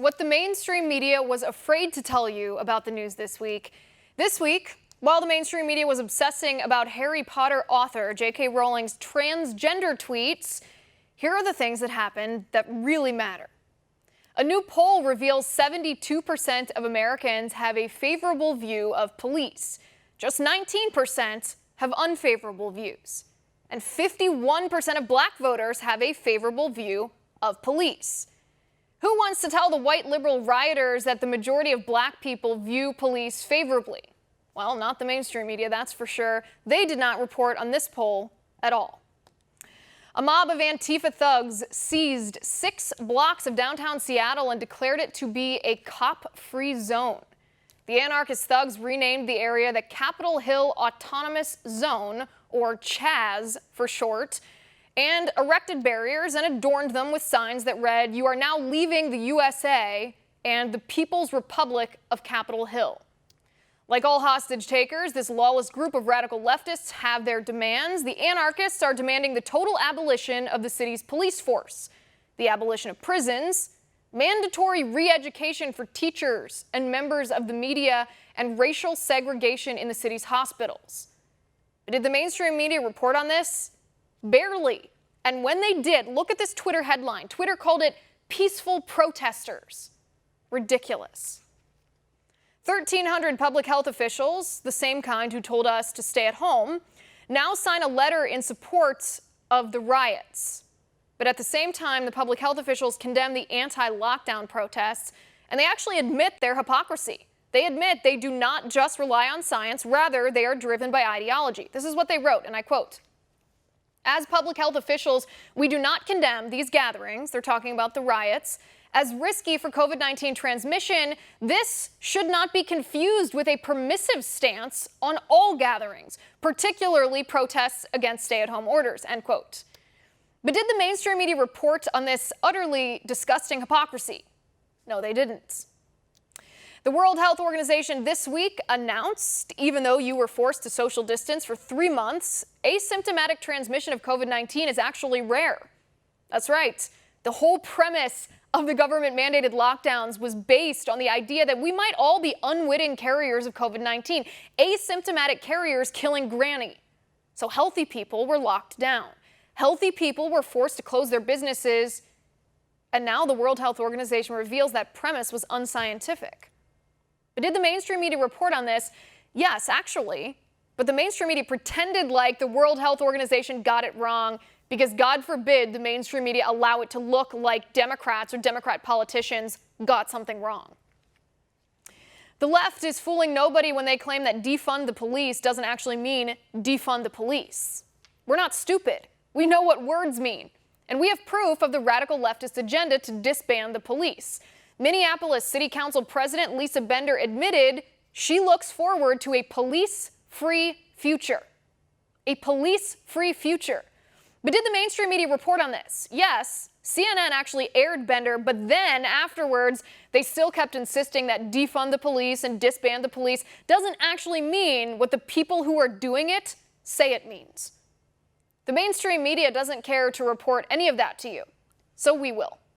what the mainstream media was afraid to tell you about the news this week. This week, while the mainstream media was obsessing about Harry Potter author J.K. Rowling's transgender tweets, here are the things that happened that really matter. A new poll reveals 72% of Americans have a favorable view of police. Just 19% have unfavorable views. And 51% of black voters have a favorable view of police. Who wants to tell the white liberal rioters that the majority of black people view police favorably? Well, not the mainstream media, that's for sure. They did not report on this poll at all. A mob of Antifa thugs seized 6 blocks of downtown Seattle and declared it to be a cop-free zone. The anarchist thugs renamed the area the Capitol Hill Autonomous Zone, or CHAZ for short, and erected barriers and adorned them with signs that read, "You are now leaving the USA and the People's Republic of Capitol Hill." Like all hostage takers, this lawless group of radical leftists have their demands. The anarchists are demanding the total abolition of the city's police force, the abolition of prisons, mandatory re-education for teachers and members of the media, and racial segregation in the city's hospitals. But did the mainstream media report on this? Barely. And when they did, look at this Twitter headline. Twitter called it peaceful protesters. Ridiculous. 1,300 public health officials, the same kind who told us to stay at home, now sign a letter in support of the riots. But at the same time, the public health officials condemn the anti-lockdown protests, and they actually admit their hypocrisy. They admit they do not just rely on science, rather they are driven by ideology. This is what they wrote, and I quote, "As public health officials, we do not condemn these gatherings," they're talking about the riots, "as risky for COVID-19 transmission. This should not be confused with a permissive stance on all gatherings, particularly protests against stay-at-home orders," end quote. But did the mainstream media report on this utterly disgusting hypocrisy? No, they didn't. The World Health Organization this week announced, even though you were forced to social distance for 3 months, asymptomatic transmission of COVID-19 is actually rare. That's right. The whole premise of the government-mandated lockdowns was based on the idea that we might all be unwitting carriers of COVID-19, asymptomatic carriers killing granny. So healthy people were locked down. Healthy people were forced to close their businesses, and now the World Health Organization reveals that premise was unscientific. But did the mainstream media report on this? Yes, actually. But the mainstream media pretended like the World Health Organization got it wrong because, God forbid, the mainstream media allow it to look like Democrats or Democrat politicians got something wrong. The left is fooling nobody when they claim that defund the police doesn't actually mean defund the police. We're not stupid. We know what words mean. And we have proof of the radical leftist agenda to disband the police. Minneapolis City Council President Lisa Bender admitted she looks forward to a police-free future. A police-free future. But did the mainstream media report on this? Yes, CNN actually aired Bender, but then afterwards, they still kept insisting that defund the police and disband the police doesn't actually mean what the people who are doing it say it means. The mainstream media doesn't care to report any of that to you, so we will.